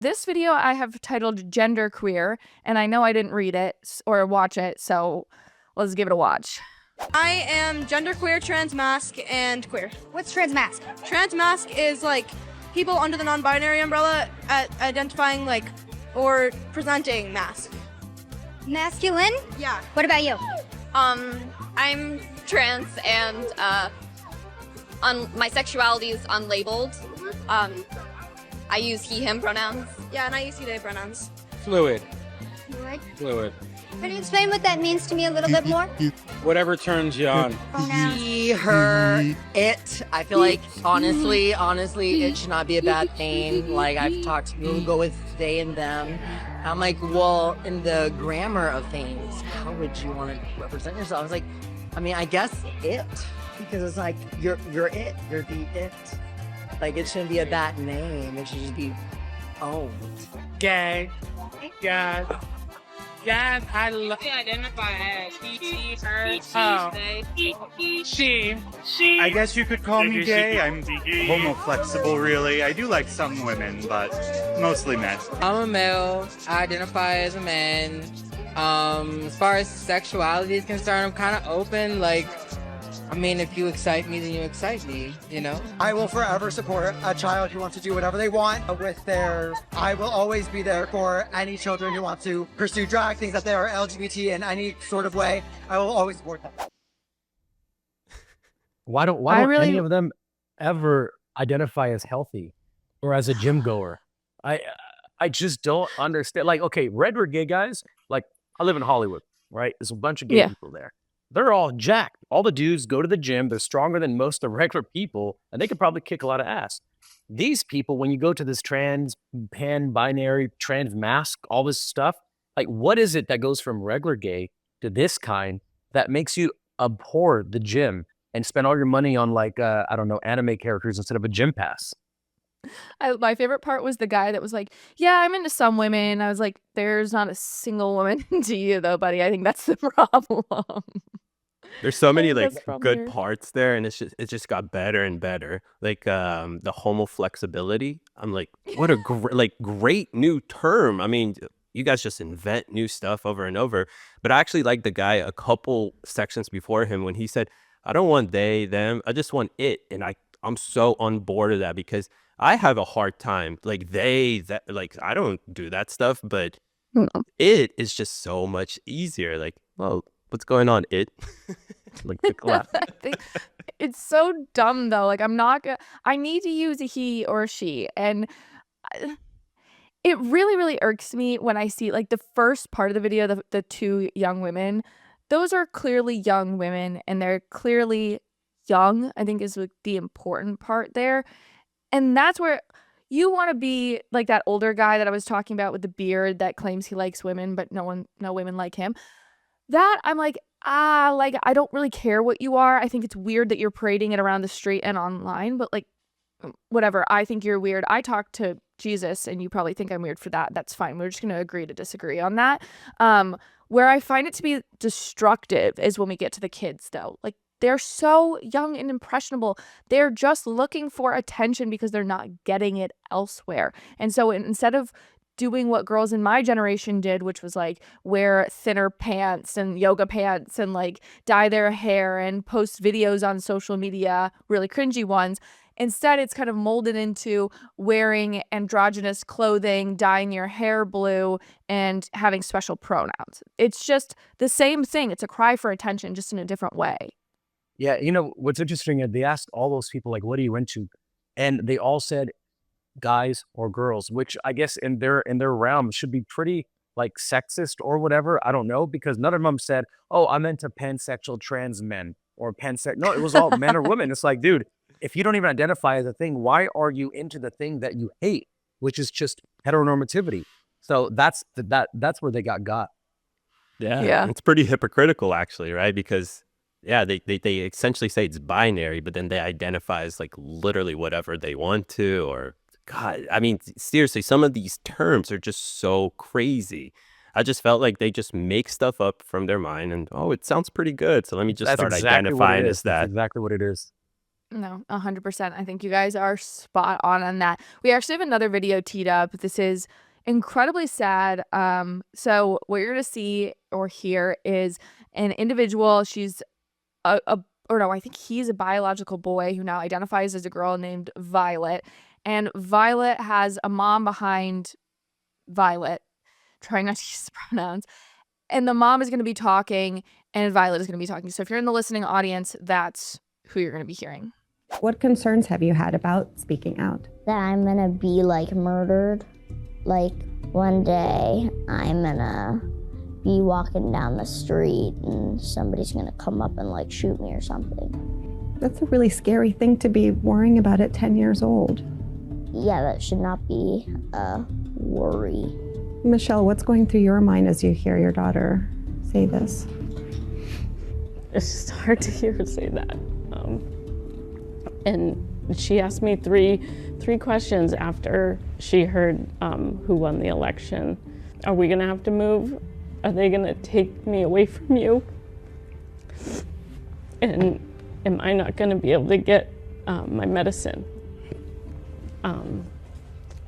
This video I have titled Genderqueer, and I know I didn't read it or watch it, so let's give it a watch. I am genderqueer, transmasc, and queer. What's transmasc? Transmasc is like people under the non-binary umbrella identifying like or presenting masc. Masculine? Yeah. What about you? I'm trans and my sexuality is unlabeled. I use he, him pronouns. Yeah, and I use he, they pronouns. Fluid. Fluid. Can you explain what that means to me a little bit more? Whatever turns you on. Pronouns. He, her, it. I feel like honestly, it should not be a bad thing. Like I've talked to people who go with they and them. I'm like, well, in the grammar of things, how would you want to represent yourself? I was like, I guess it, because it's like you're it, you're the it. Like it shouldn't be a bad name. It should just be owned. Gay. Yes. Yes, I love. Identify as he, her, She. I guess you could call me gay. I'm homo-flexible, really. I do like some women, but mostly men. I'm a male. I identify as a man. As far as sexuality is concerned, I'm kind of open. Like, if you excite me, then you excite me, you know? I will forever support a child who wants to do whatever they want with their... I will always be there for any children who want to pursue drag, things that they are LGBT in any sort of way. I will always support them. Why don't any of them ever identify as healthy or as a gym goer? I just don't understand. Like, okay, regular gay guys, like I live in Hollywood, right? There's a bunch of gay people there. They're all jacked. All the dudes go to the gym. They're stronger than most of the regular people, and they could probably kick a lot of ass. These people, when you go to this trans, pan-binary, trans mask, all this stuff, like what is it that goes from regular gay to this kind that makes you abhor the gym and spend all your money on like, I don't know, anime characters instead of a gym pass? My favorite part was the guy that was like, yeah, I'm into some women. I was like, there's not a single woman into you though, buddy. I think that's the problem. There's so many That's like from good here. parts there, and it just got better and better. Like the homo flexibility. I'm like, what a great new term. I mean, you guys just invent new stuff over and over. But I actually like the guy a couple sections before him when he said, I don't want they, them, I just want it. And I'm so on board of that because I have a hard time like that, like I don't do that stuff, but it is just so much easier. Like, well, what's going on? It like the clap. It's so dumb though. Like I need to use a he or a she, and it really, really irks me when I see like the first part of the video, the two young women. Those are clearly young women, and they're clearly young, I think is like the important part there. And that's where you want to be like that older guy that I was talking about with the beard that claims he likes women, but no women like him. That I'm like, I don't really care what you are. I think it's weird that you're parading it around the street and online, but like, whatever. I think you're weird. I talk to Jesus and you probably think I'm weird for that. That's fine. We're just going to agree to disagree on that. Where I find it to be destructive is when we get to the kids though. Like, they're so young and impressionable. They're just looking for attention because they're not getting it elsewhere. And so instead of doing what girls in my generation did, which was like wear thinner pants and yoga pants and like dye their hair and post videos on social media, really cringy ones, instead it's kind of molded into wearing androgynous clothing, dyeing your hair blue, and having special pronouns. It's just the same thing. It's a cry for attention, just in a different way. Yeah, what's interesting is they asked all those people, like, what are you into? And they all said guys or girls, which I guess in their realm should be pretty like sexist or whatever. I don't know, because none of them said, oh, I'm into pansexual trans men or pansexual. No, it was all men or women. It's like, dude, if you don't even identify as a thing, why are you into the thing that you hate, which is just heteronormativity? So that's where they got. Yeah. It's pretty hypocritical actually, right? Because they essentially say it's binary, but then they identify as like literally whatever they want to, or God, I mean, seriously, some of these terms are just so crazy. I just felt like they just make stuff up from their mind and, oh, it sounds pretty good, so let me just start identifying as that. That's exactly what it is. No, 100%. I think you guys are spot on that. We actually have another video teed up. This is incredibly sad. So what you're gonna see or hear is an individual. She's or no, I think he's a biological boy who now identifies as a girl named Violet. And Violet has a mom behind Violet, trying not to use pronouns. And the mom is gonna be talking, and Violet is gonna be talking. So if you're in the listening audience, that's who you're gonna be hearing. What concerns have you had about speaking out? That I'm gonna be like murdered. Like one day I'm gonna be walking down the street and somebody's gonna come up and like shoot me or something. That's a really scary thing to be worrying about at 10 years old. Yeah, that should not be a worry. Michelle, what's going through your mind as you hear your daughter say this? It's just hard to hear her say that. And she asked me three questions after she heard who won the election. Are we gonna have to move? Are they gonna take me away from you? And am I not gonna be able to get my medicine?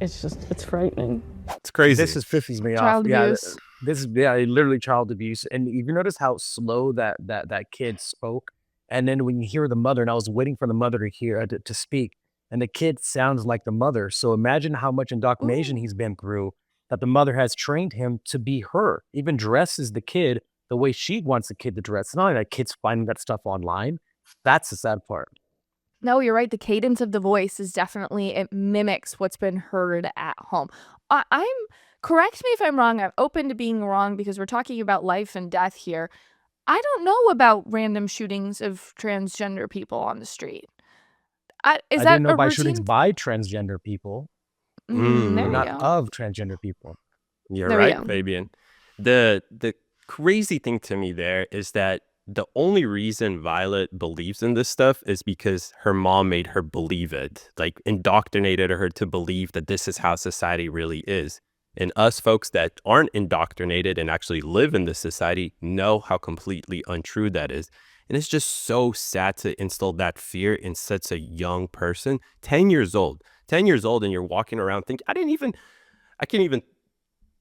It's frightening. It's crazy. This is pisses me Child off. Yeah, abuse. this is literally child abuse. And you notice how slow that kid spoke. And then when you hear the mother, and I was waiting for the mother to hear to speak, and the kid sounds like the mother. So imagine how much indoctrination he's been through, that the mother has trained him to be her, even dresses the kid the way she wants the kid to dress. It's not like that kid's finding that stuff online. That's the sad part. No, you're right. The cadence of the voice is definitely, it mimics what's been heard at home. Correct me if I'm wrong. I'm open to being wrong because we're talking about life and death here. I don't know about random shootings of transgender people on the street. I Is that didn't know a about shootings routine? by transgender people, There we not go. of transgender people. You're There we right, go. Fabian. The crazy thing to me there is that the only reason Violet believes in this stuff is because her mom made her believe it, like indoctrinated her to believe that this is how society really is. And us folks that aren't indoctrinated and actually live in this society know how completely untrue that is. And it's just so sad to instill that fear in such a young person, 10 years old. 10 years old, and you're walking around thinking, I can't even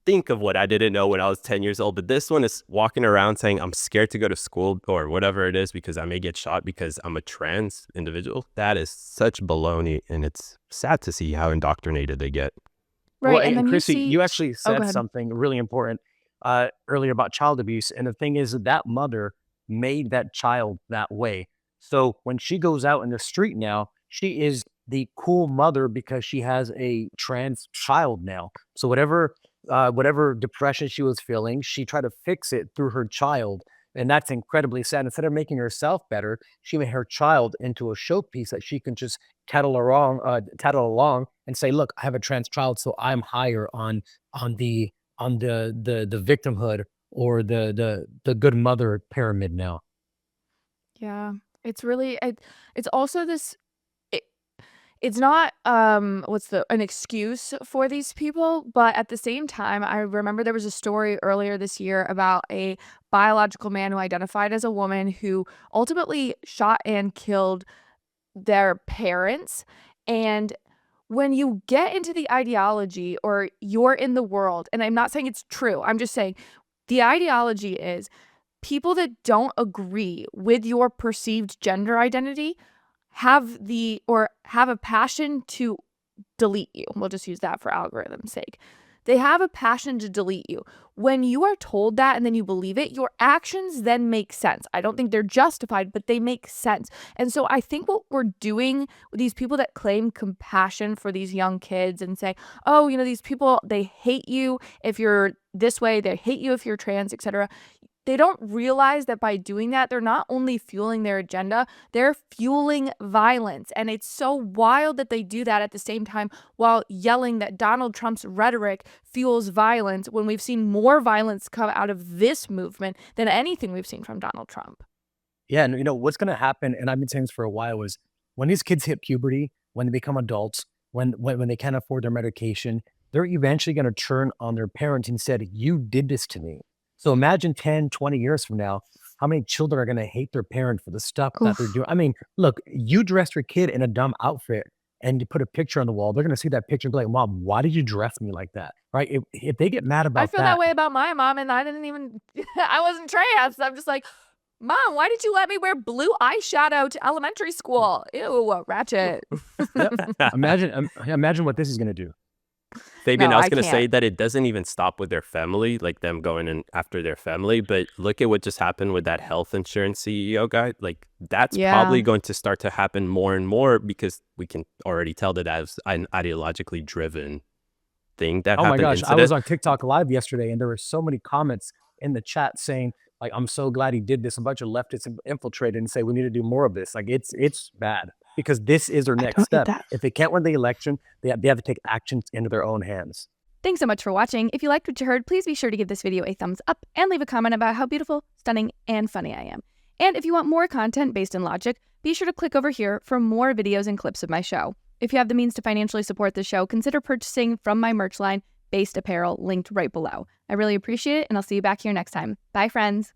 think of what I didn't know when I was 10 years old. But this one is walking around saying, I'm scared to go to school or whatever it is because I may get shot because I'm a trans individual. That is such baloney. And it's sad to see how indoctrinated they get. Right. Well, And then Chrissy, you see. you actually Oh, go said ahead. something really important earlier about child abuse. And the thing is that mother made that child that way. So when she goes out in the street now, she is the cool mother because she has a trans child now. So whatever depression she was feeling, she tried to fix it through her child. And that's incredibly sad. Instead of making herself better, she made her child into a showpiece that she can just tattle along and say, "Look, I have a trans child, so I'm higher on the victimhood or the good mother pyramid now." Yeah. It's really, it's also this. It's not an excuse for these people, but at the same time, I remember there was a story earlier this year about a biological man who identified as a woman who ultimately shot and killed their parents. And when you get into the ideology or you're in the world, and I'm not saying it's true, I'm just saying the ideology is people that don't agree with your perceived gender identity have a passion to delete you. We'll just use that for algorithm's sake. They have a passion to delete you. When you are told that and then you believe it, your actions then make sense. I don't think they're justified, but they make sense. And so I think what we're doing with these people that claim compassion for these young kids and say, oh, these people, they hate you if you're this way, they hate you if you're trans, etc. They don't realize that by doing that, they're not only fueling their agenda, they're fueling violence. And it's so wild that they do that at the same time while yelling that Donald Trump's rhetoric fuels violence when we've seen more violence come out of this movement than anything we've seen from Donald Trump. Yeah, and what's going to happen, and I've been saying this for a while, is when these kids hit puberty, when they become adults, when they can't afford their medication, they're eventually going to turn on their parents and said, "You did this to me." So imagine 10, 20 years from now, how many children are going to hate their parent for the stuff that they're doing? I mean, look, you dressed your kid in a dumb outfit and you put a picture on the wall. They're going to see that picture and be like, Mom, why did you dress me like that? Right? If they get mad about I feel that way about my mom, and I didn't even, I wasn't trans. I'm just like, Mom, why did you let me wear blue eyeshadow to elementary school? Ew, ratchet. Imagine what this is going to do. Fabian, No, I was I going to say can't. that it doesn't even stop with their family, like them going in after their family. But look at what just happened with that health insurance CEO guy. Like, that's Yeah. probably going to start to happen more and more because we can already tell that as an ideologically driven thing that Oh my happened. gosh, I was on TikTok live yesterday and there were so many comments in the chat saying, like, I'm so glad he did this. A bunch of leftists infiltrated and say we need to do more of this. Like, it's bad because this is their next step. If they can't win the election, they have to take actions into their own hands. Thanks so much for watching. If you liked what you heard, please be sure to give this video a thumbs up and leave a comment about how beautiful, stunning, and funny I am. And if you want more content based in logic, be sure to click over here for more videos and clips of my show. If you have the means to financially support the show, consider purchasing from my merch line, Based Apparel, linked right below. I really appreciate it, and I'll see you back here next time. Bye, friends.